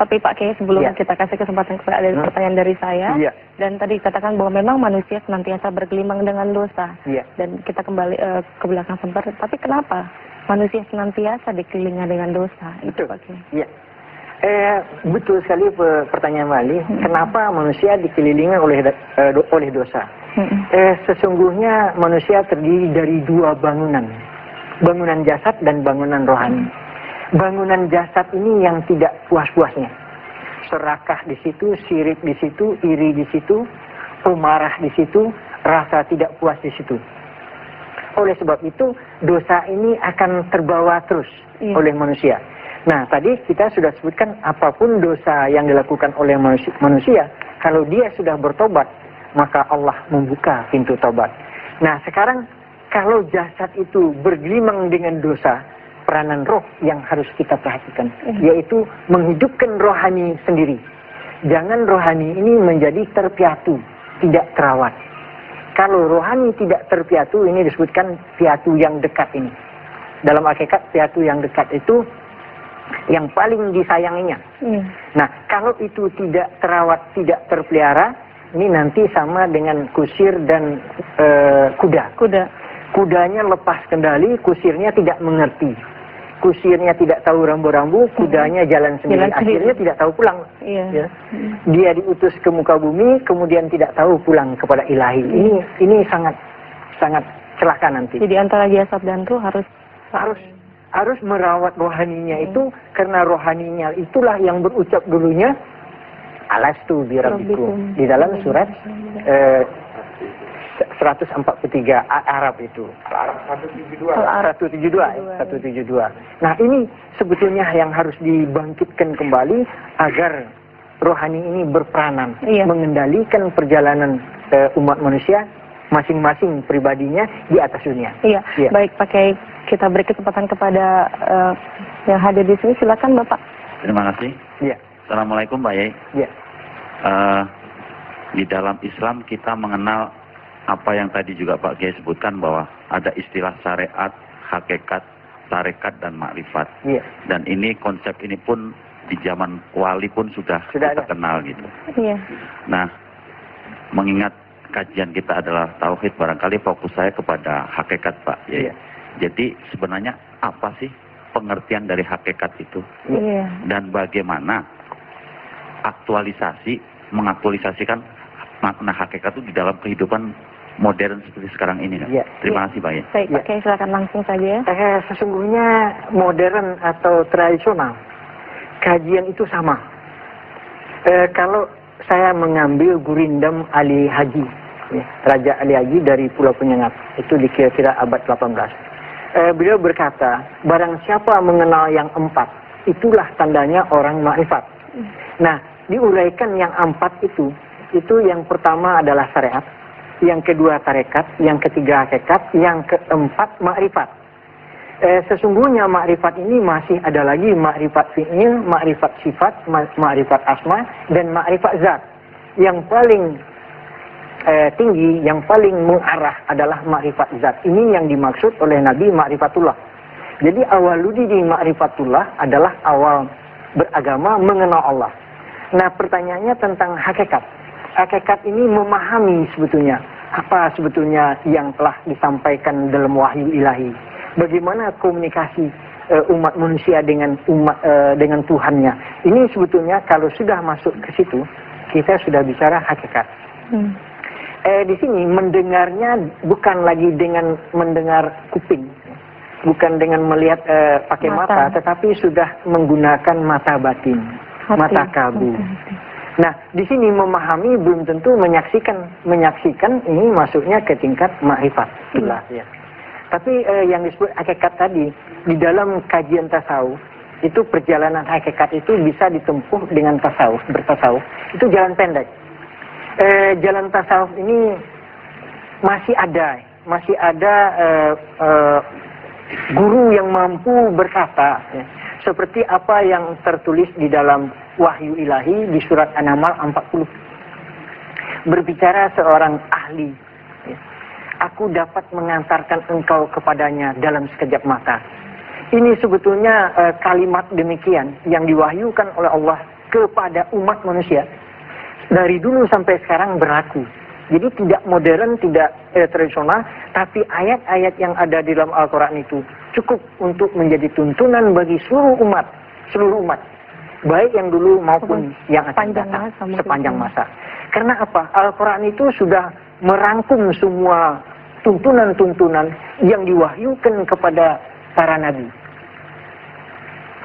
Tapi Pak Kiai, sebelum Ya. kita kasih kesempatan kepada ada pertanyaan dari saya, Ya. dan tadi katakan bahwa memang manusia senantiasa bergelimang dengan dosa. Ya. Dan kita kembali ke belakang sebentar, tapi kenapa manusia senantiasa dikelilingi dengan dosa? Itu Pak Kiai. Ya. Betul sekali pertanyaan Wali. Kenapa manusia dikelilingi oleh dosa? Sesungguhnya manusia terdiri dari dua bangunan. Bangunan jasad dan bangunan rohani. Bangunan jasad ini yang tidak puas-puasnya. Serakah di situ, syirik di situ, iri di situ, pemarah di situ, rasa tidak puas di situ. Oleh sebab itu, dosa ini akan terbawa terus oleh manusia. Nah, tadi kita sudah sebutkan apapun dosa yang dilakukan oleh manusia, kalau dia sudah bertobat, maka Allah membuka pintu tobat. Nah, sekarang kalau jasad itu bergelimang dengan dosa, peranan roh yang harus kita perhatikan, yaitu menghidupkan rohani sendiri. Jangan rohani ini menjadi terpiatu, tidak terawat. Kalau rohani tidak terpiatu, ini disebutkan piatu yang dekat ini. Dalam hakikat piatu yang dekat itu yang paling disayanginya. Nah, kalau itu tidak terawat, tidak terpelihara, ini nanti sama dengan kusir dan kuda. Kudanya lepas kendali, kusirnya tidak mengerti. Kusirnya tidak tahu rambu-rambu, kudanya jalan sendiri. Akhirnya tidak tahu pulang. Ya. Dia diutus ke muka bumi, kemudian tidak tahu pulang kepada ilahi. Ini sangat celaka nanti. Jadi antara jasad dan ruh harus merawat rohaninya itu, karena rohaninya itulah yang berucap dulunya alastu birabbikum di dalam surat 143 Arab itu. 172. Nah, ini sebetulnya yang harus dibangkitkan kembali agar rohani ini berperanan mengendalikan perjalanan umat manusia masing-masing pribadinya di atas dunia. Baik, Pak Kiai, kita beri kesempatan kepada yang hadir di sini. Silakan, Bapak. Terima kasih. Assalamualaikum, Pak Yai. Di dalam Islam kita mengenal apa yang tadi juga Pak Kiai sebutkan, bahwa ada istilah syariat, hakikat, tarekat, dan makrifat. Dan ini konsep ini pun di zaman wali pun sudah kita kenal gitu. Nah, mengingat kajian kita adalah tauhid, barangkali fokus saya kepada hakikat, Pak Yai. Jadi sebenarnya apa sih pengertian dari hakikat itu? Dan bagaimana mengaktualisasikan makna hakikat itu di dalam kehidupan modern seperti sekarang ini, kan? Terima kasih, Pak. Baik, Pak Kiai, silakan langsung saja. Sesungguhnya modern atau tradisional, kajian itu sama. Kalau saya mengambil Gurindam Ali Haji, Raja Ali Haji dari Pulau Penyengat, itu dikira-kira abad 18. Beliau berkata, barang siapa mengenal yang empat, itulah tandanya orang makrifat. Nah, diuraikan yang empat itu yang pertama adalah syariat, yang kedua tarekat, yang ketiga hakikat, yang keempat makrifat. Sesungguhnya makrifat ini masih ada lagi makrifat fi'il, makrifat sifat, makrifat asma, dan makrifat zat. Yang paling tinggi, yang paling mengarah adalah makrifat zat. Ini yang dimaksud oleh Nabi makrifatullah. Jadi awaludi di makrifatullah adalah awal beragama mengenal Allah. Nah, pertanyaannya tentang hakikat. Hakikat ini memahami sebetulnya apa sebetulnya yang telah disampaikan dalam wahyu ilahi. Bagaimana komunikasi umat manusia dengan dengan Tuhannya. Ini sebetulnya kalau sudah masuk ke situ, kita sudah bicara hakikat. Di sini mendengarnya bukan lagi dengan mendengar kuping, bukan dengan melihat pakai mata, tetapi sudah menggunakan mata batin, mata kalbu. Nah, di sini memahami belum tentu menyaksikan. Menyaksikan ini masuknya ke tingkat makrifat. Tapi yang disebut hakikat tadi, di dalam kajian tasawuf, itu perjalanan hakikat itu bisa ditempuh dengan tasawuf, bertasawuf. Itu jalan pendek. Jalan tasawuf ini masih ada guru yang mampu berkata, seperti apa yang tertulis di dalam wahyu ilahi di surat An-Naml 40. Berbicara seorang ahli, aku dapat mengantarkan engkau kepadanya dalam sekejap mata. Ini sebetulnya kalimat demikian yang diwahyukan oleh Allah kepada umat manusia dari dulu sampai sekarang berlaku. Jadi tidak modern, tidak tradisional, tapi ayat-ayat yang ada di dalam Al-Quran itu cukup untuk menjadi tuntunan bagi seluruh umat, baik yang dulu maupun yang akan datang sepanjang masa. Karena apa? Al-Quran itu sudah merangkum semua tuntunan-tuntunan yang diwahyukan kepada para nabi.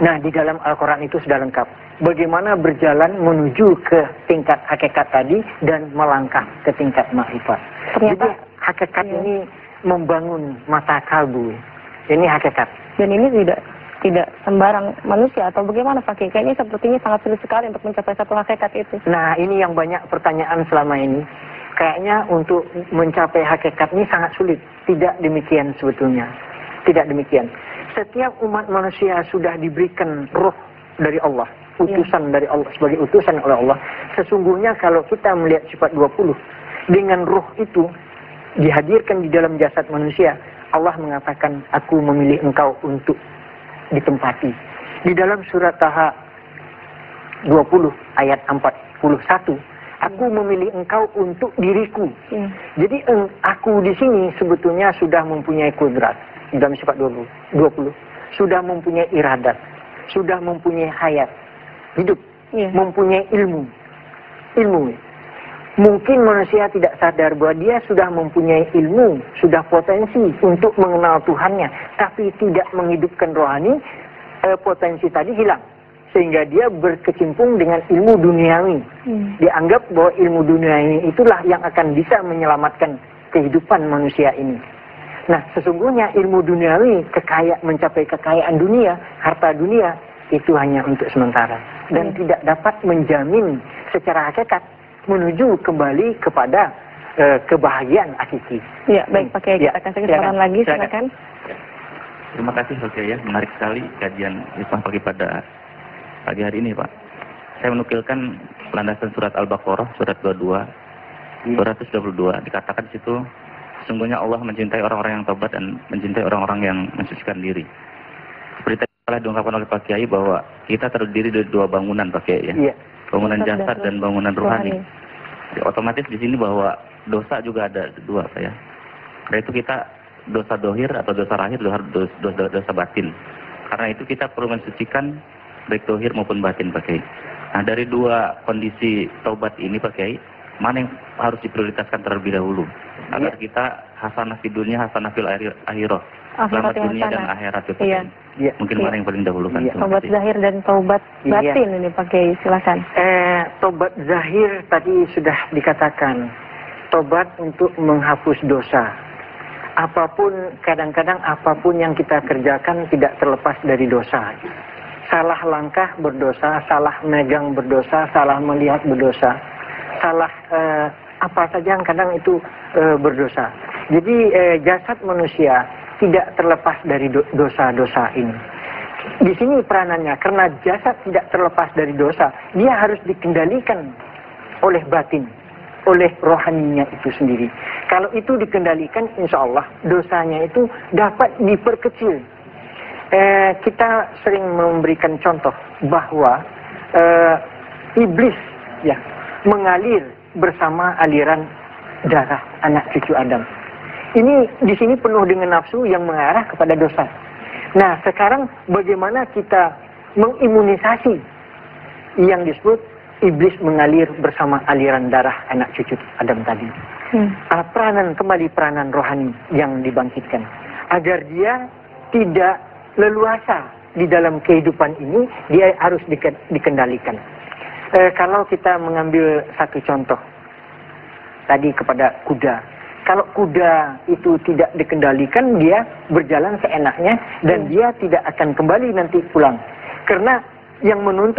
Nah, di dalam Al-Quran itu sudah lengkap. Bagaimana berjalan menuju ke tingkat hakikat tadi dan melangkah ke tingkat makrifat. Jadi hakikat ini membangun mata kalbu. Ini hakikat. Dan ini tidak sembarang manusia atau bagaimana Pak Kiai? Kayaknya sepertinya sangat sulit sekali untuk mencapai satu hakikat itu. Nah, ini yang banyak pertanyaan selama ini. Kayaknya untuk mencapai hakikat ini sangat sulit. Tidak demikian sebetulnya. Tidak demikian. Setiap umat manusia sudah diberikan roh dari Allah. Utusan dari Allah, sebagai utusan oleh Allah. Sesungguhnya kalau kita melihat sifat 20, dengan roh itu dihadirkan di dalam jasad manusia, Allah mengatakan, aku memilih engkau untuk ditempati. Di dalam surat Taha 20 ayat 41, aku memilih engkau untuk diriku. Jadi aku di sini sebetulnya sudah mempunyai kudrat. Di dalam sifat 20 sudah mempunyai iradat, sudah mempunyai hayat hidup, mempunyai ilmu. Mungkin manusia tidak sadar bahwa dia sudah mempunyai ilmu, sudah potensi untuk mengenal Tuhannya, tapi tidak menghidupkan rohani, potensi tadi hilang. Sehingga dia berkecimpung dengan ilmu duniawi. Dianggap bahwa ilmu duniawi itulah yang akan bisa menyelamatkan kehidupan manusia ini. Nah, sesungguhnya ilmu duniawi, mencapai kekayaan dunia, harta dunia, itu hanya untuk sementara dan tidak dapat menjamin secara hakikat menuju kembali kepada kebahagiaan hakiki. Ya, baik Pak Kiai, kita kasih kesempatan lagi, silakan. Terima kasih Pak Kiai ya, menarik sekali kajian Islam pagi hari ini Pak. Saya menukilkan landasan surat Al-Baqarah surat 22, 222 dikatakan di situ, sesungguhnya Allah mencintai orang-orang yang taubat dan mencintai orang-orang yang mensucikan diri. Seperti telah diungkapkan oleh Pak Kiai bahwa kita terdiri dari dua bangunan Pak Kiai ya. Bangunan jasad dan bangunan rohani. Ya, otomatis di sini bahwa dosa juga ada dua Pak ya. Karena itu kita dosa dohir atau dosa lahir, dosa batin. Karena itu kita perlu mensucikan baik dohir maupun batin Pak Kiai. Nah, dari dua kondisi taubat ini Pak Kiai, mana yang harus diprioritaskan terlebih dahulu agar kita hasanah di dunia, hasanah fil akhirah, selamat dunia dan akhirat itu. Mungkin mana yang paling dahulu kan? Taubat zahir dan taubat batin ini Pak Kiai, silakan. Taubat zahir tadi sudah dikatakan, taubat untuk menghapus dosa. Apapun, kadang-kadang apapun yang kita kerjakan tidak terlepas dari dosa. Salah langkah berdosa, salah megang berdosa, salah melihat berdosa, salah apa saja yang kadang itu berdosa. Jadi jasad manusia tidak terlepas dari dosa-dosa ini. Di sini peranannya, karena jasad tidak terlepas dari dosa, dia harus dikendalikan oleh batin, oleh rohaninya itu sendiri. Kalau itu dikendalikan, insya Allah dosanya itu dapat diperkecil. Kita sering memberikan contoh bahwa iblis ya mengalir bersama aliran darah anak cucu Adam. Ini di sini penuh dengan nafsu yang mengarah kepada dosa. Nah, sekarang bagaimana kita mengimunisasi yang disebut iblis mengalir bersama aliran darah anak cucu Adam tadi. Peranan rohani yang dibangkitkan agar dia tidak leluasa di dalam kehidupan ini, dia harus dikendalikan. Kalau kita mengambil satu contoh tadi kepada kuda. Kalau kuda itu tidak dikendalikan, dia berjalan seenaknya dan dia tidak akan kembali nanti pulang. Karena yang menuntut